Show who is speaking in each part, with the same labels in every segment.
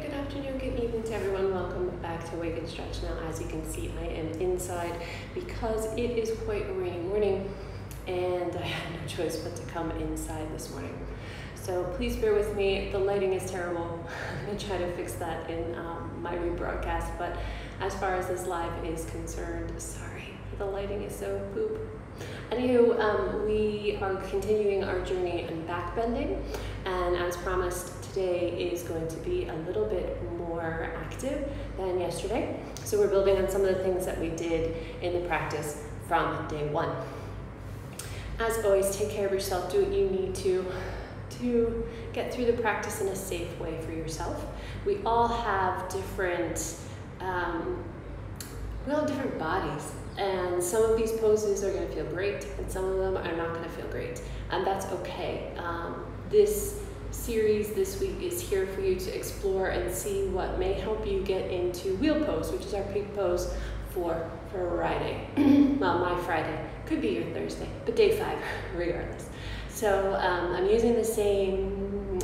Speaker 1: good afternoon, good evening to everyone. Welcome back to Wake and Stretch. Now, as you can see, I am inside because it is quite a rainy morning and I had no choice but to come inside this morning. So please bear with me. The lighting is terrible. I'm going to try to fix that in my rebroadcast, but as far as this live is concerned, sorry, the lighting is so poop. Anywho, we are continuing our journey in backbending, and as promised, today is going to be a little bit more active than yesterday. So we're building on some of the things that we did in the practice from day one. As always, take care of yourself, do what you need to get through the practice in a safe way for yourself. We all have different bodies. And some of these poses are going to feel great, and some of them are not going to feel great, and that's okay. This series this week is here for you to explore and see what may help you get into wheel pose, which is our peak pose for Friday. Well, my Friday, could be your Thursday, but day 5 regardless. So I'm using the same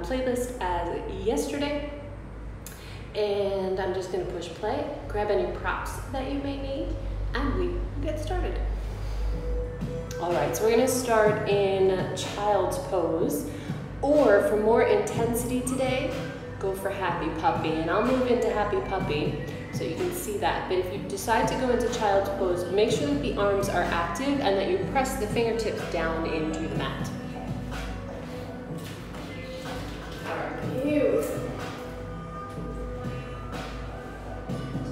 Speaker 1: playlist as yesterday, and I'm just going to push play, grab any props that you may need, and we get started. All right, so we're going to start in child's pose, or for more intensity today, go for happy puppy, and I'll move into happy puppy so you can see that. But if you decide to go into child's pose, make sure that the arms are active and that you press the fingertips down into the mat. All right, beautiful.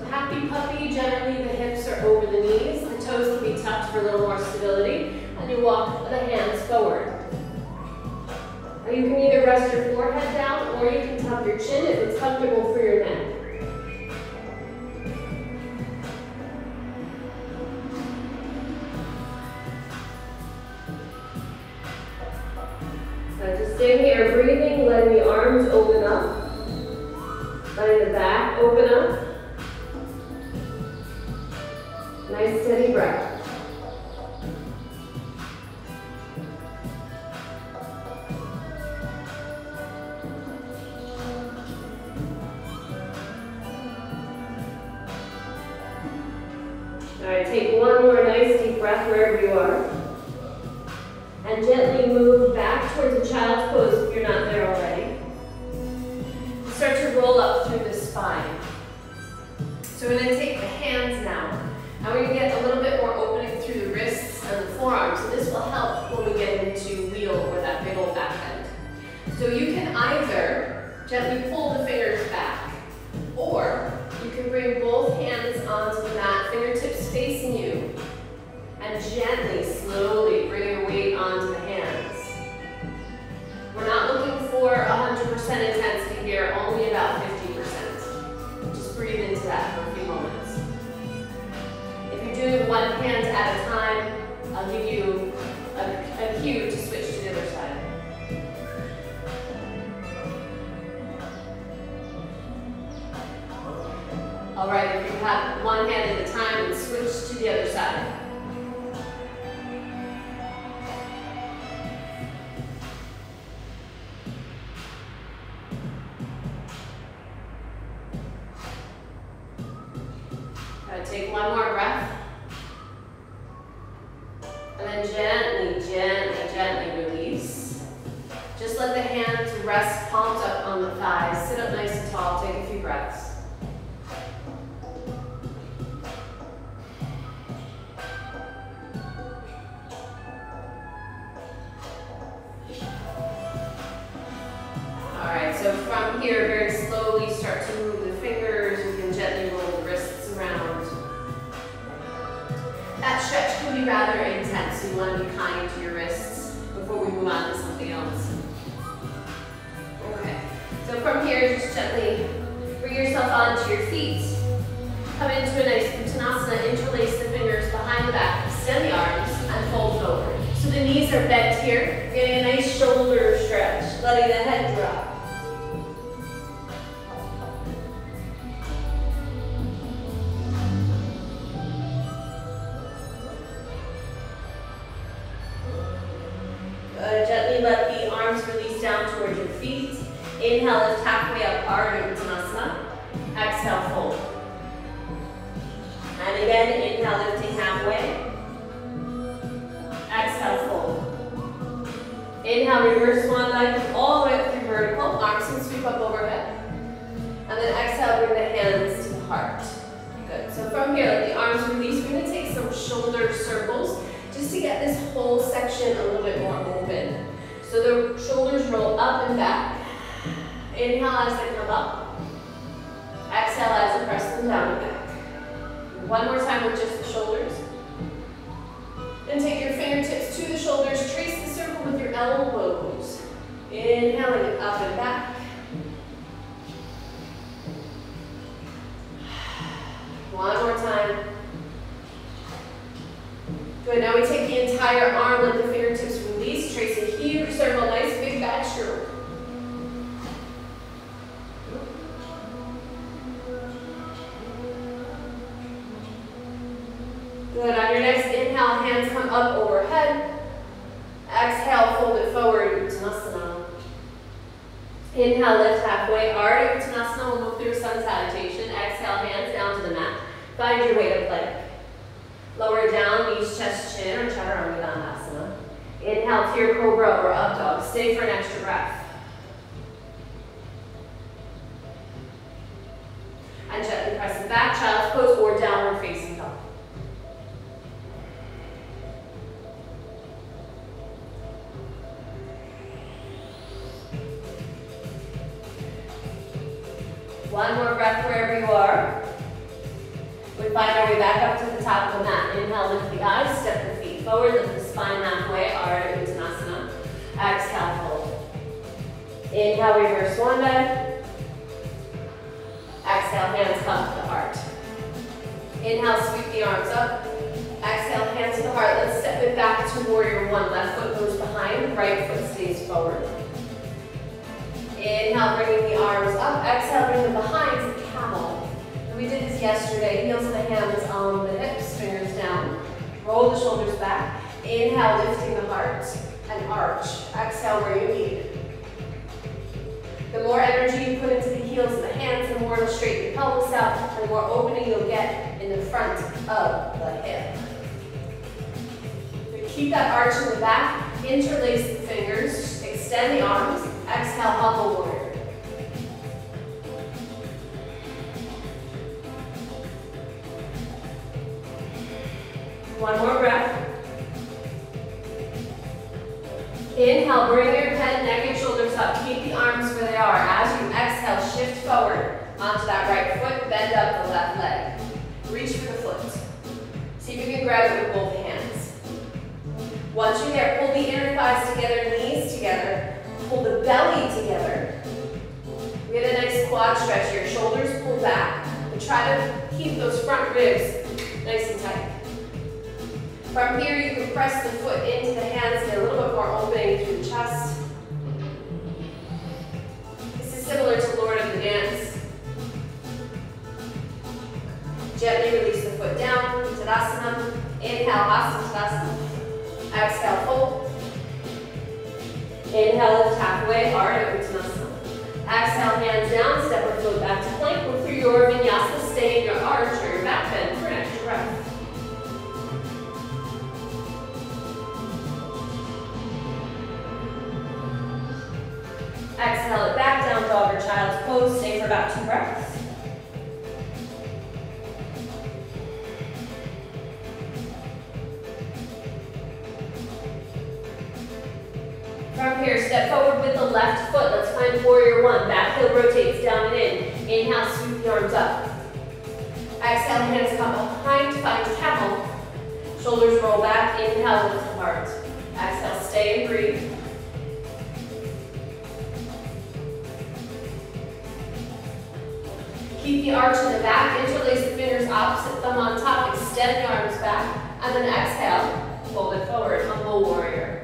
Speaker 1: Happy puppy, generally the hips are over the knees, the toes can be tucked for a little more stability, and you walk the hands forward. Now you can either rest your forehead down or you can tuck your chin if it's comfortable for your neck. So just stay here, breathing, letting the arms open up, letting the back open up. Nice steady breath. All right, take one more nice deep breath wherever you are. And gently move back towards a child's pose if you're not there already. Start to roll up through the spine. So we're going to take the hands now. And we're going to get a little bit more opening through the wrists and the forearms. So this will help when we get into wheel or that big old back bend. So you can either gently pull the fingers back, or you can bring both hands onto the mat, fingertips facing you, and gently, slowly bring your weight onto the hands. We're not looking for 100% intensity here, only about 50%. Just breathe into that for a few moments. Doing one hand at a time, I'll give you a cue to switch to the other side. All right, if you have one hand at a time, then switch to the other side. Take one more breath. And then gently, gently, gently release. Just let the hands rest, palms up on the thighs. Sit up nice and tall. Take a few breaths. All right, so from here, very slowly start to move the fingers. You can gently roll the wrists around. That stretch can be rather intense, so you want to be kind to your wrists before we move on to something else. Okay, so from here, just gently bring yourself onto your feet. Come into a nice Uttanasana, interlace the fingers behind the back, extend the arms, and fold over. So the knees are bent here, getting a nice shoulder stretch, letting the head drop. Gently let the arms release down towards your feet. Inhale, lift halfway up, Ardha Uttanasana. Exhale, fold. And again, inhale, lifting halfway. Exhale, fold. Inhale, reverse swan leg all the way up through vertical. Arms can sweep up overhead. And then exhale, bring the hands to the heart. Good. So from here, let the arms release. We're going to take some shoulder circles just to get this whole section a little bit more open. So the shoulders roll up and back. Inhale as they come up. Exhale as you press them down and back. One more time with just the shoulders. And take your fingertips to the shoulders. Trace the circle with your elbows. Inhaling it up and back. One more time. Good, now we take the entire arm, let the fingertips release, trace a huge circle, nice big back stroke. Good, on your next inhale, hands come up overhead. Exhale, fold it forward, Uttanasana. Inhale, lift halfway, Ardha Uttanasana, we'll move through sun salutation. Exhale, hands down to the mat. Find your way to plank. Lower down, knees, chest, chin, or Chaturanga Dandasana. Inhale, tear cobra or up dog. Stay for an extra breath. And gently press it back, child's pose or downward facing dog. One more breath wherever you are. We find our way back up to the top of the mat. Inhale, lift the eyes, step the feet forward, lift the spine halfway, Ardha Uttanasana. Exhale, fold. Inhale, reverse swan dive. Exhale, hands come to the heart. Inhale, sweep the arms up. Exhale, hands to the heart. Let's step it back to warrior one. Left foot goes behind, right foot stays forward. Inhale, bringing the arms up. Exhale, bring them behind to the camel. We did this yesterday. Heels of the hands on the hips, fingers down. Roll the shoulders back. Inhale, lifting the heart and arch. Exhale where you need it. The more energy you put into the heels of the hands, the more it'll straighten your pelvis out, the more opening you'll get in the front of the hip. Keep that arch in the back. Interlace the fingers. Extend the arms. Exhale, humble warrior. One more breath. Inhale, bring your head, neck, and shoulders up. Keep the arms where they are. As you exhale, shift forward onto that right foot. Bend up the left leg. Reach for the foot. See if you can grab it with both hands. Once you're there, pull the inner thighs together, knees together. Pull the belly together. We get a nice quad stretch here. Shoulders pull back. And try to keep those front ribs nice and tight. From here, you can press the foot into the hands, get a little bit more opening through the chest. This is similar to Lord of the Dance. Gently release the foot down, Tadasana. Inhale, Hasta Tadasana. Exhale, fold. Inhale, lift halfway, Ardha Uttanasana. Exhale, hands down, step or float back to plank. Move through your vinyasa, stay in your arch or your back bend for an extra breath. Exhale it back, down dog or child's pose. Stay for about 2 breaths. From here, step forward with the left foot. Let's find warrior one. Back heel rotates down and in. Inhale, sweep the arms up. Exhale, hands come behind, find camel. Shoulders roll back. Inhale, lift the heart. Exhale, stay and breathe. Keep the arch in the back. Interlace the fingers, opposite thumb on top. Extend the arms back. And then exhale, fold it forward. Humble warrior.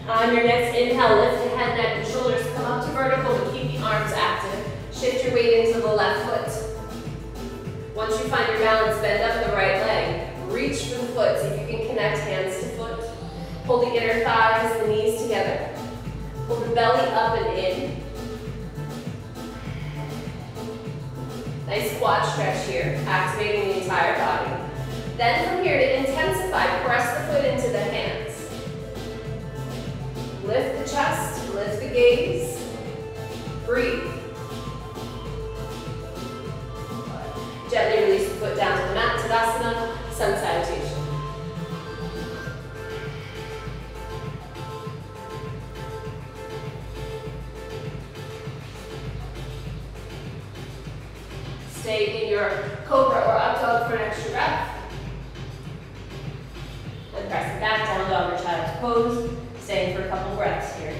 Speaker 1: On your next inhale, lift the head, neck, and shoulders. Come up to vertical, but keep the arms active. Shift your weight into the left foot. Once you find your balance, bend up the right leg. Reach for the foot to Pull the inner thighs, the knees together. Pull the belly up and in. Nice quad stretch here, activating the entire body. Then from here to intensify, press the foot into the hands. Lift the chest, lift the gaze. Breathe. Gently release the foot down to the mat, Tadasana, Sun Salutation. Stay in your cobra or up dog for an extra breath. And press it back, down dog or child's pose. Staying for a couple breaths here.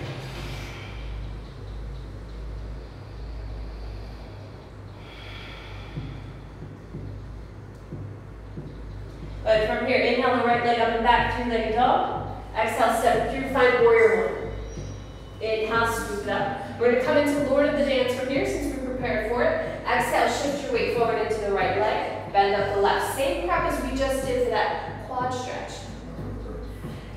Speaker 1: Good, from here, inhale the right leg up and back, three-legged dog. Exhale, step through, find warrior one. Inhale, scoop it up. We're gonna come into Lord of the Dance from here since we're prepared for it. Exhale, shift your weight forward into the right leg. Bend up the left. Same prep as we just did for that quad stretch.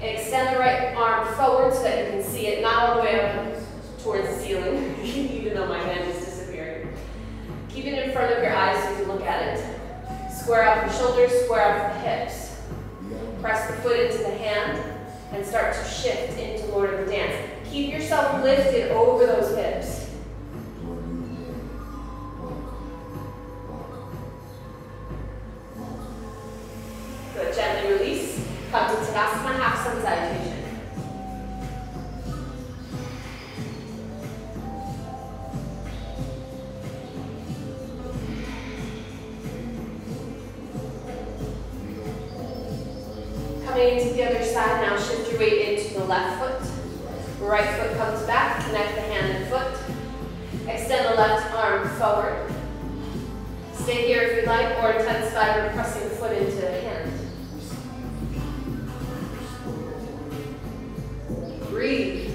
Speaker 1: Extend the right arm forward so that you can see it, not all the way up towards the ceiling, even though my hand is disappearing. Keep it in front of your eyes so you can look at it. Square out the shoulders, square out the hips. Press the foot into the hand and start to shift into Lord of the Dance. Keep yourself lifted over those hips. Good, gently release. Come to Tadasana, half sun salutation. Coming into the other side, now shift your weight into the left foot. Right foot comes back, connect the hand and foot. Extend the left arm forward. Stay here if you like, or intensify by pressing the foot into the hand. Breathe.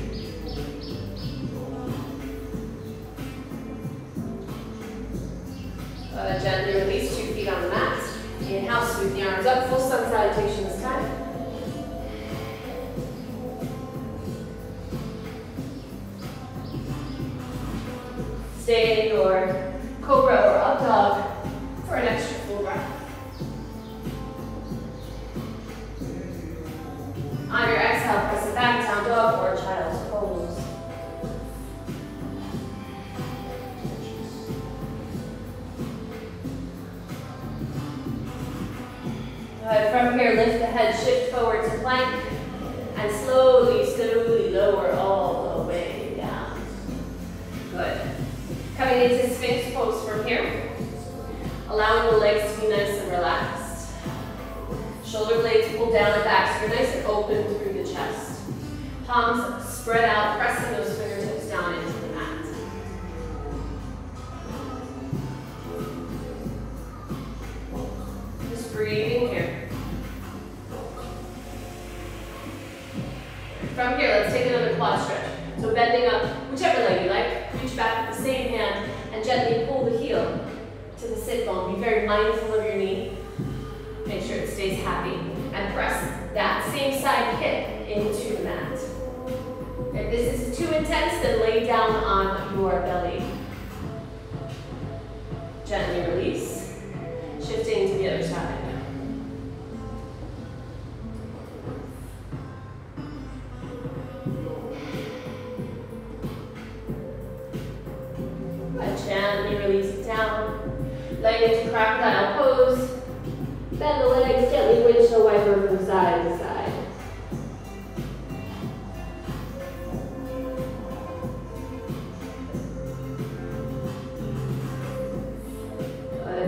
Speaker 1: Gently release, 2 feet on the mat. Inhale, sweep the arms up, full sun salutation this time. Stay in your cobra or up dog for an extra full breath. On your exhale, press it back, down dog or child's pose. Good. From here, lift the head, shift forward to plank, and slowly lower all the way down. Good. Coming into Sphinx pose from here, allowing the legs to be nice and relaxed. Shoulder blades pull down and back so you're nice and open through the chest. Palms spread out, pressing those fingertips down into the mat. Just breathing here. From here, let's take another quad stretch. So bending up, whichever leg you like, reach back with the same hand and gently pull the heel to the sit bone. Be very mindful of your knee. Make sure it stays happy. And press that same side hip into the mat. If this is too intense, then lay down on your belly. Gently release, shifting to the other side. Gently release it down. Laying into crocodile pose. Bend the legs, gently windshield wiper from side to side.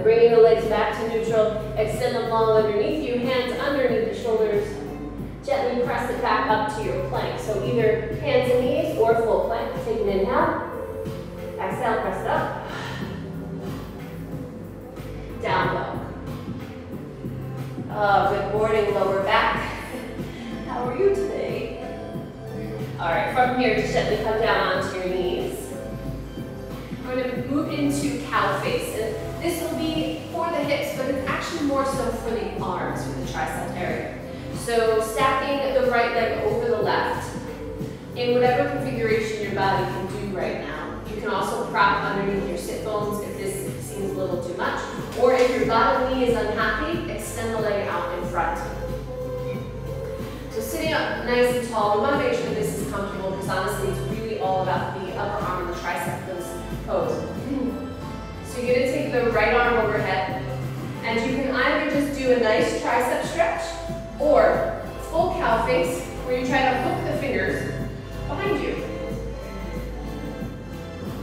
Speaker 1: Bringing the legs back to neutral. Extend them long underneath you. Hands underneath the shoulders. Gently press it back up to your plank. So either hands and knees or full plank. Take an inhale. Exhale, press it up. Down dog. Oh, good morning, lower back. How are you today? All right, from here, just gently come down onto your knees. We're going to move into cow face. And this will be for the hips, but it's actually more so for the arms, for the tricep area. So stacking the right leg over in whatever configuration your body can do right now. You can also prop underneath your sit bones if this seems a little too much. Or if your bottom knee is unhappy, extend the leg out in front. So sitting up nice and tall, we want to make sure this is comfortable because honestly it's really all about the upper arm and the tricep for this pose. So you're going to take the right arm overhead and you can either just do a nice tricep stretch or full cow face where you try to hook the fingers behind you.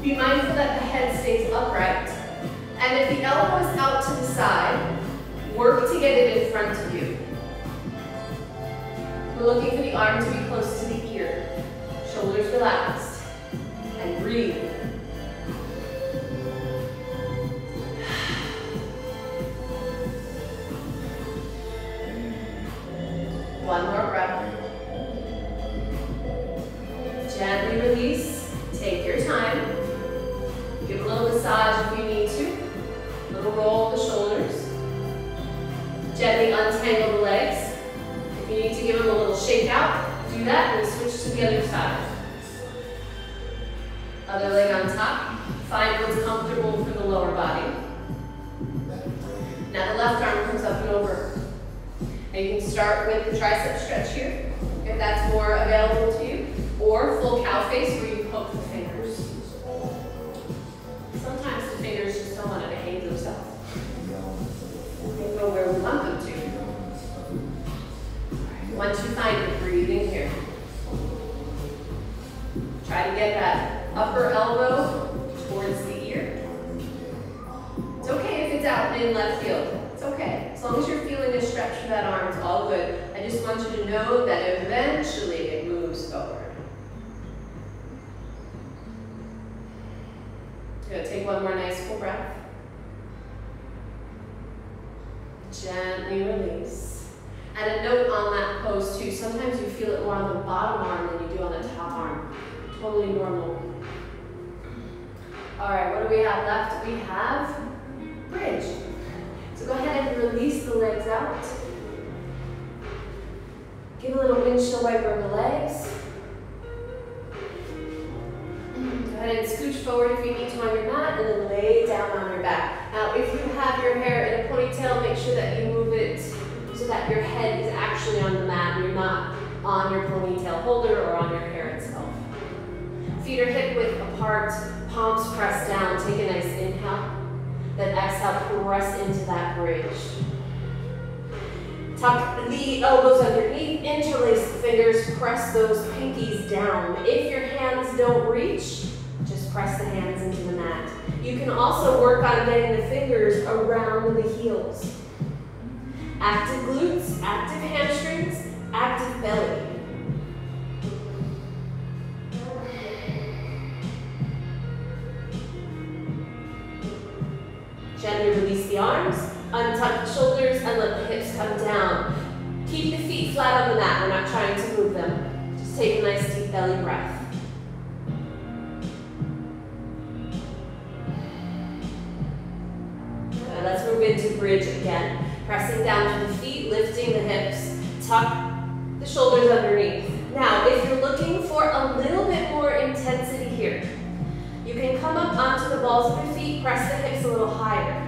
Speaker 1: Be mindful that the head stays upright. And if the elbow is out to the side, work to get it in front of you. We're looking for the arm to be close to the ear. Shoulders relaxed. And breathe. One more breath. Gently release. Take your time. Give a little massage if you need to. A little roll of the shoulders. Gently untangle the legs. If you need to give them a little shake out, do that and switch to the other side. Other leg on top. Find what's comfortable for the lower body. Now the left arm comes up and over. And you can start with the tricep stretch here, if that's more available to you, or full cow face where you hook the fingers. Sometimes the fingers just don't want to behave themselves. They go where we want them to. Once you find your breathing here, try to get that upper elbow towards the ear. It's okay if it's out in left field. It's okay. As long as you're feeling a stretch for that arm, it's all good. I just want you to know that eventually it moves forward. Good. Take one more nice full breath. Gently release. And a note on that pose too. Sometimes you feel it more on the bottom arm than you do on the top arm. Totally normal. All right, what do we have left? We have bridge. So go ahead and release the legs out. Give a little windshield wiper on the legs. Go ahead and scooch forward if you need to on your mat and then lay down on your back. Now if you have your hair in a ponytail, make sure that you move it so that your head is actually on the mat and you're not on your ponytail holder or on your hair itself. Feet are hip width apart, palms pressed down. Take a nice inhale. Then exhale, press into that bridge. Tuck the elbows underneath, interlace the fingers, press those pinkies down. If your hands don't reach, just press the hands into the mat. You can also work on getting the fingers around the heels. Active glutes, active hamstrings, active belly. Gently release the arms, untuck the shoulders, and let the hips come down. Keep the feet flat on the mat. We're not trying to move them. Just take a nice deep belly breath. Good. Let's move into bridge again. Pressing down to the feet, lifting the hips, tuck the shoulders underneath. Now, if you're looking for a little bit more intensity here, you can come up onto the balls of your feet, press the hips a little higher.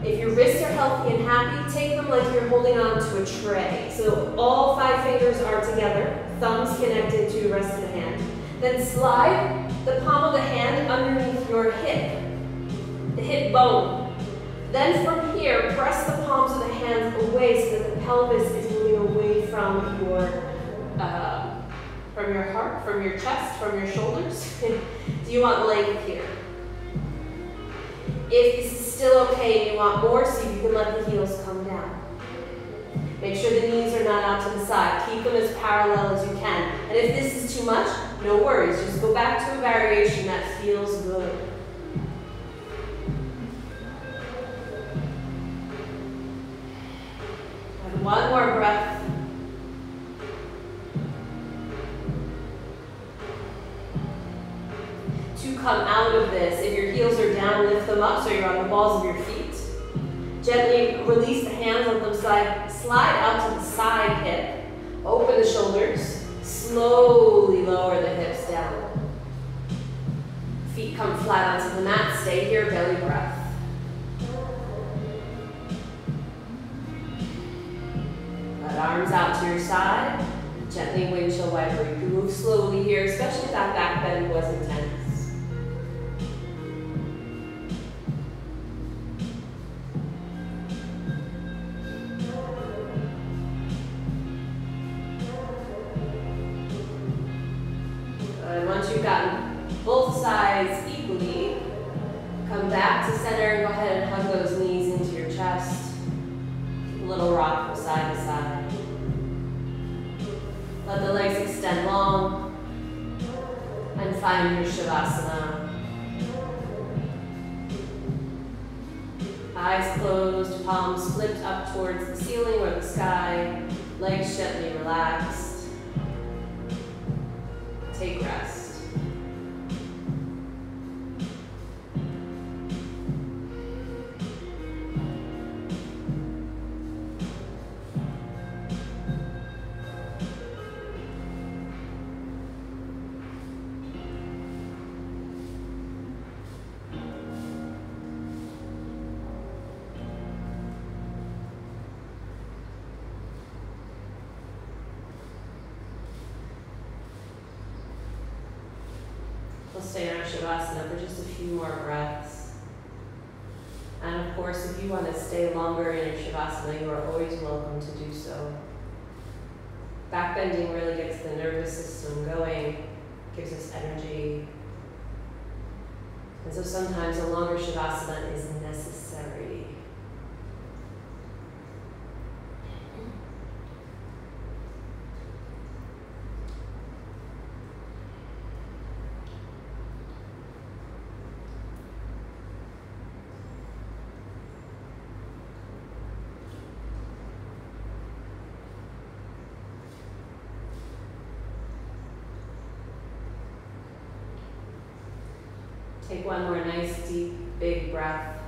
Speaker 1: If your wrists are healthy and happy, take them like you're holding on to a tray. So all 5 fingers are together, thumbs connected to the rest of the hand. Then slide the palm of the hand underneath your hip, the hip bone. Then from here, press the palms of the hands away so that the pelvis is moving away from your heart, from your chest, from your shoulders. Do you want length here? If this is still okay and you want more, see if you can let the heels come down. Make sure the knees are not out to the side. Keep them as parallel as you can. And if this is too much, no worries. Just go back to a variation that feels good. And one more breath. To come out of this, if your heels are down, lift them up so you're on the balls of your feet. Gently release the hands, let them slide out to the side hip. Open the shoulders, slowly lower the hips down. Feet come flat onto the mat. Stay here, belly breath. Let arms out to your side. Gently windshield wiper. You can move slowly here, especially if that back bend was intense. Good. Once you've gotten both sides equally, come back to center and go ahead and hug those knees into your chest. A little rock from side to side. Let the legs extend long and find your Shavasana. Eyes closed, palms flipped up towards the ceiling or the sky, legs gently relaxed. Take rest. We'll stay in our Shavasana for just a few more breaths. And of course, if you want to stay longer in your Shavasana, you are always welcome to do so. Back bending really gets the nervous system going, gives us energy. And so sometimes a longer Shavasana is necessary. Take one more nice, deep, big breath.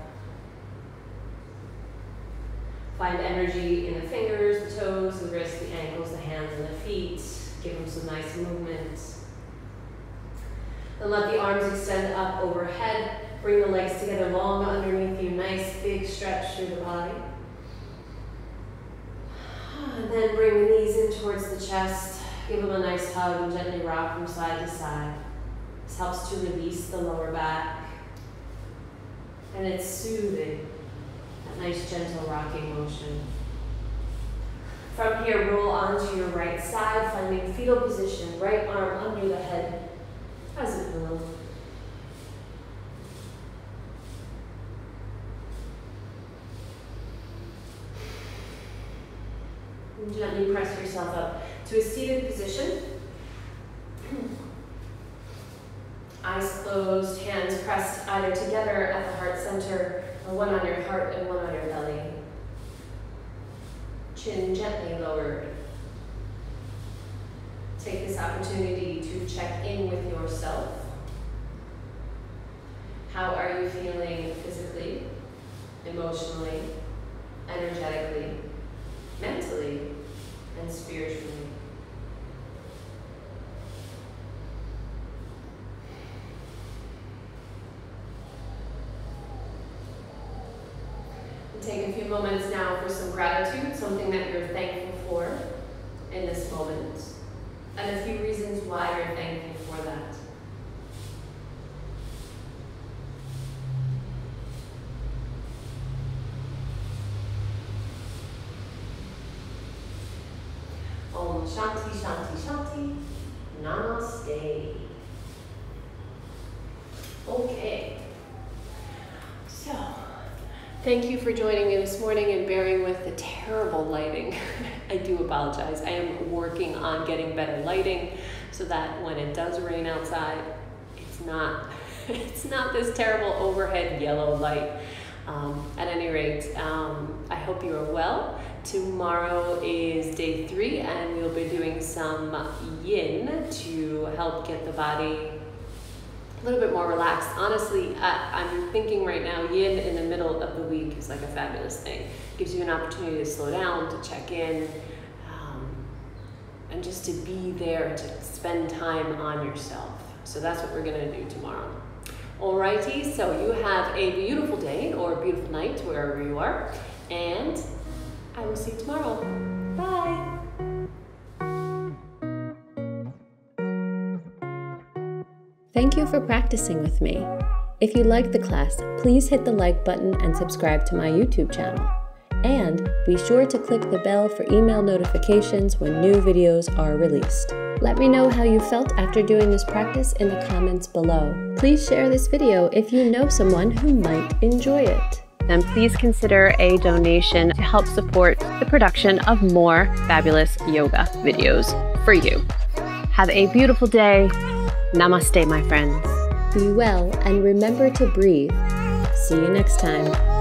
Speaker 1: Find energy in the fingers, the toes, the wrists, the ankles, the hands, and the feet. Give them some nice movement. Then let the arms extend up overhead. Bring the legs together long underneath you. Nice, big stretch through the body. And then bring the knees in towards the chest. Give them a nice hug and gently rock from side to side. This helps to release the lower back. And it's soothing, that nice gentle rocking motion. From here, roll onto your right side, finding fetal position, right arm under the head as a pillow. And gently press yourself up to a seated position. Eyes closed, hands pressed either together at the heart center, or one on your heart and one on your belly. Chin gently lowered. Take this opportunity to check in with yourself. How are you feeling physically, emotionally, energetically, mentally, and spiritually? Take a few moments now for some gratitude, something that you're thankful for in this moment, and a few reasons why you're thankful for that. Om Shanti Shanti Shanti. Namaste. Okay. So, thank you for joining me this morning and bearing with the terrible lighting. I do apologize. I am working on getting better lighting so that when it does rain outside, it's not this terrible overhead yellow light. At any rate, I hope you are well. Tomorrow is day 3 and we'll be doing some yin to help get the body a little bit more relaxed. Honestly, I'm thinking right now, yin in the middle of the week is like a fabulous thing. Gives you an opportunity to slow down, to check in, and just to be there, to spend time on yourself. So that's what we're going to do tomorrow. Alrighty, so you have a beautiful day or a beautiful night wherever you are, and I will see you tomorrow. Bye. Thank you for practicing with me. If you liked the class, please hit the like button and subscribe to my YouTube channel. And be sure to click the bell for email notifications when new videos are released. Let me know how you felt after doing this practice in the comments below. Please share this video if you know someone who might enjoy it. And please consider a donation to help support the production of more fabulous yoga videos for you. Have a beautiful day. Namaste, my friends. Be well and remember to breathe. See you next time.